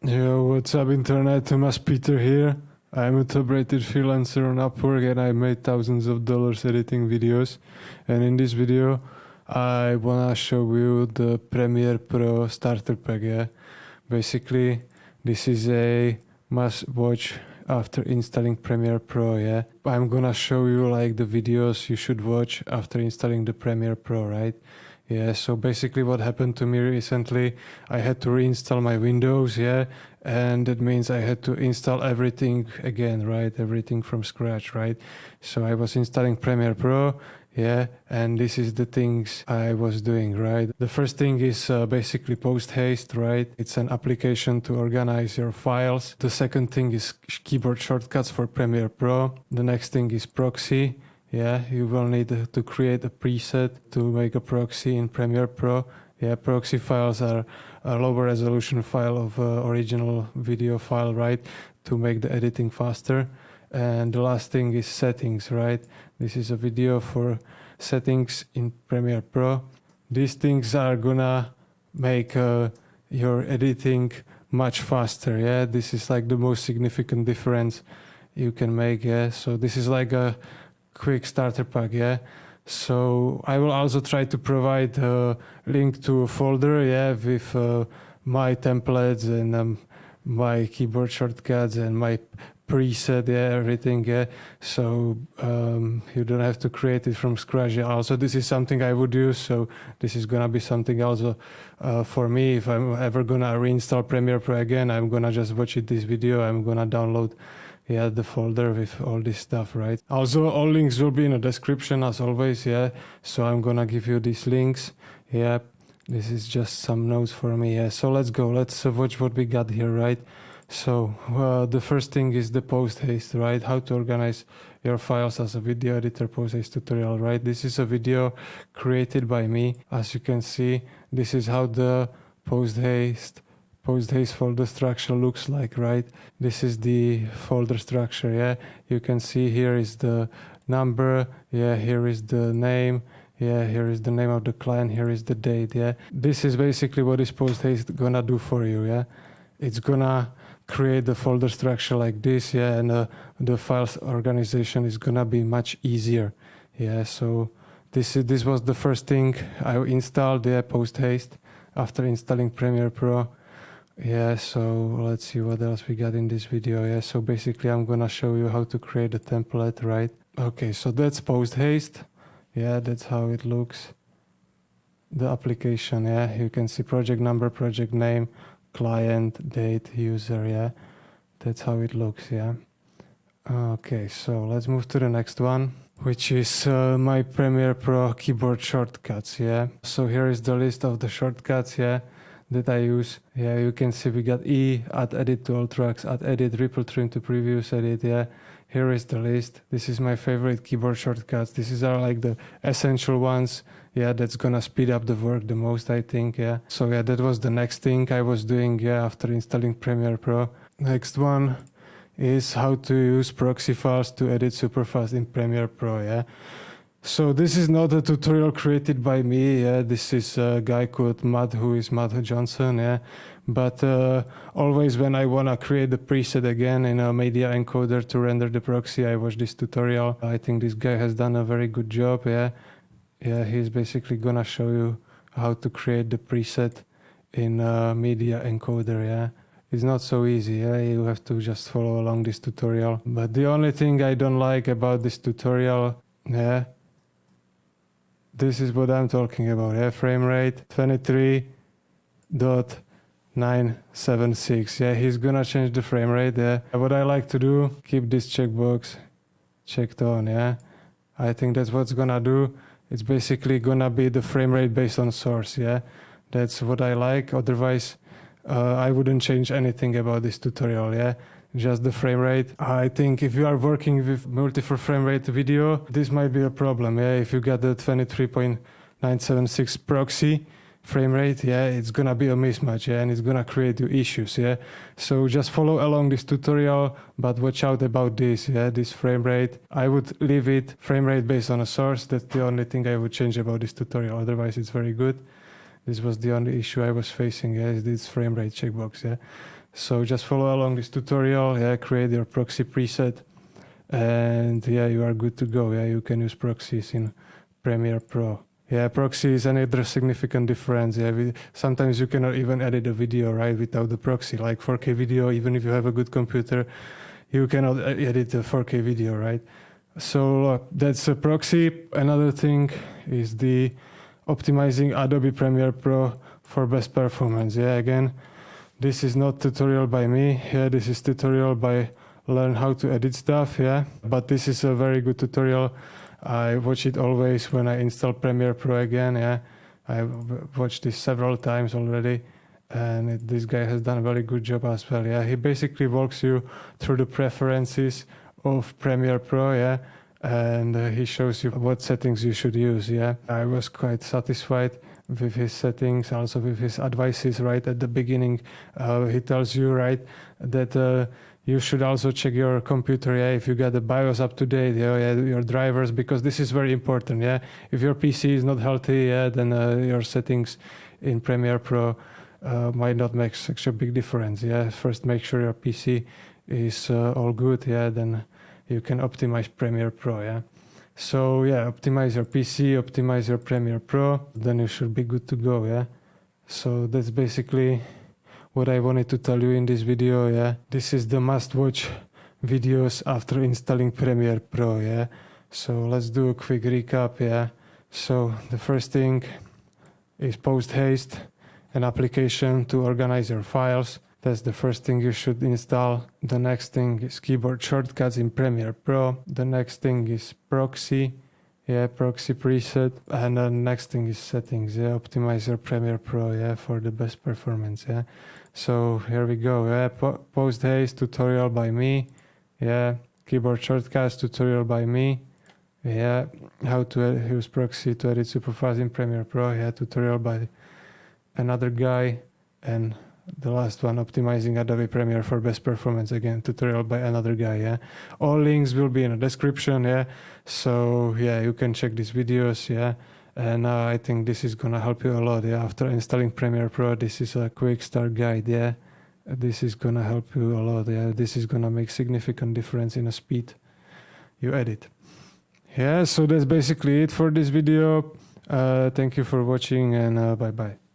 Yo, what's up internet? Tomas Peter here. I'm a top-rated freelancer on Upwork and I made thousands of dollars editing videos. And in this video, I wanna show you the Premiere Pro starter pack, yeah? Basically, this is a must-watch after installing Premiere Pro, yeah? I'm gonna show you like the videos you should watch after installing the Premiere Pro, right? Yeah, so basically what happened to me recently, I had to reinstall my Windows, yeah, and that means I had to install everything again, right? Everything from scratch, right? So I was installing Premiere Pro, yeah, and this is the things I was doing, right? The first thing is basically Post Haste, right? It's an application to organize your files. The second thing is keyboard shortcuts for Premiere Pro. The next thing is Proxy. Yeah, you will need to create a preset to make a proxy in Premiere Pro. Yeah, proxy files are a lower resolution file of original video file, right? To make the editing faster. And the last thing is settings, right? This is a video for settings in Premiere Pro. These things are gonna make your editing much faster. Yeah, this is like the most significant difference you can make. Yeah, so this is like a quick starter pack, yeah. So I will also try to provide a link to a folder, yeah, with my templates and my keyboard shortcuts and my preset, yeah, everything, yeah. So you don't have to create it from scratch. Yeah. Also, this is something I would use, so this is gonna be something also for me. If I'm ever gonna reinstall Premiere Pro again, I'm gonna just watch this video. I'm gonna download the folder with all this stuff, right? Also, all links will be in the description as always, yeah. So I'm gonna give you these links, yeah. This is just some notes for me, yeah. So let's go, let's watch what we got here, right? So the first thing is the Post Haste, right? How to organize your files as a video editor Post Haste tutorial, right? This is a video created by me. As you can see, this is how the Post Haste folder structure looks like, right? This is the folder structure, yeah. You can see here is the number, yeah, here is the name, yeah, here is the name of the client, here is the date, yeah. This is basically what this Post Haste gonna do for you, yeah. It's gonna create the folder structure like this, yeah, and the files organization is gonna be much easier, yeah. So this was the first thing I installed, yeah, Post Haste after installing Premiere Pro. Yeah, so let's see what else we got in this video. Yeah, so basically I'm gonna show you how to create a template, right? Okay, so that's Post Haste. Yeah, that's how it looks. The application, yeah, you can see project number, project name, client, date, user, yeah. That's how it looks, yeah. Okay, so let's move to the next one, which is my Premiere Pro keyboard shortcuts, yeah. So here is the list of the shortcuts, yeah, that I use. Yeah, you can see we got E, add edit to all tracks, add edit, ripple trim to previous edit, yeah. Here is the list. This is my favorite keyboard shortcuts. These are like the essential ones, yeah, that's gonna speed up the work the most, I think, yeah. So yeah, that was the next thing I was doing, yeah, after installing Premiere Pro. Next one is how to use proxy files to edit super fast in Premiere Pro, yeah. So this is not a tutorial created by me, yeah. This is a guy called Matt, who is Matt Johnson, yeah. But always when I wanna create the preset again in a media encoder to render the proxy, I watch this tutorial. I think this guy has done a very good job, yeah. Yeah, he's basically gonna show you how to create the preset in a media encoder, yeah. It's not so easy, yeah, you have to just follow along this tutorial. But the only thing I don't like about this tutorial, yeah, this is what I'm talking about, yeah, frame rate 23.976, yeah, he's gonna change the frame rate, yeah. What I like to do, keep this checkbox checked on, yeah. I think that's what's gonna do. It's basically gonna be the frame rate based on source, yeah. That's what I like, otherwise I wouldn't change anything about this tutorial, yeah. Just the frame rate. I think if you are working with multiple frame rate video, this might be a problem, yeah. If you got the 23.976 proxy frame rate, yeah, it's gonna be a mismatch, yeah, and it's gonna create you issues, yeah. So just follow along this tutorial, but watch out about this, yeah, this frame rate. I would leave it frame rate based on a source. That's the only thing I would change about this tutorial. Otherwise, it's very good. This was the only issue I was facing, yeah, is this frame rate checkbox, yeah. So just follow along this tutorial, yeah, create your proxy preset, and yeah, you are good to go. Yeah, you can use proxies in Premiere Pro. Yeah, proxy is another significant difference. Yeah, sometimes you cannot even edit a video, right, without the proxy. Like 4K video, even if you have a good computer, you cannot edit a 4K video, right? So that's a proxy. Another thing is the optimizing Adobe Premiere Pro for best performance. Yeah, again, this is not tutorial by me. Yeah, this is tutorial by Learn How to Edit Stuff. Yeah, but this is a very good tutorial. I watch it always when I install Premiere Pro again. Yeah, I watched this several times already, and this guy has done a very good job as well. Yeah, he basically walks you through the preferences of Premiere Pro. Yeah, and he shows you what settings you should use. Yeah, I was quite satisfied with his settings, also with his advices right at the beginning. He tells you right that you should also check your computer, yeah, if you got the BIOS up to date, yeah, your drivers, because this is very important. Yeah, if your PC is not healthy, yeah, then your settings in Premiere Pro might not make such a big difference. Yeah, first make sure your PC is all good. Yeah, then you can optimize Premiere Pro. Yeah, so yeah, optimize your PC, optimize your Premiere Pro, then you should be good to go. Yeah, so that's basically what I wanted to tell you in this video. Yeah, this is the must-watch videos after installing Premiere Pro. Yeah, so let's do a quick recap. Yeah, so the first thing is Post Haste, an application to organize your files. That's the first thing you should install. The next thing is keyboard shortcuts in Premiere Pro. The next thing is proxy. Yeah, proxy preset. And the next thing is settings. Yeah, optimize your Premiere Pro. Yeah, for the best performance. Yeah. So here we go. Yeah, Post Haste tutorial by me. Yeah, keyboard shortcuts tutorial by me. Yeah, how to use proxy to edit super fast in Premiere Pro. Yeah, tutorial by another guy. And the last one, optimizing Adobe Premiere for best performance, again tutorial by another guy. Yeah, all links will be in the description. Yeah, so yeah, you can check these videos. Yeah, and I think this is gonna help you a lot. Yeah, after installing Premiere Pro, this is a quick start guide. Yeah, this is gonna help you a lot. Yeah, this is gonna make significant difference in the speed you edit. Yeah, so that's basically it for this video. Thank you for watching, and bye bye.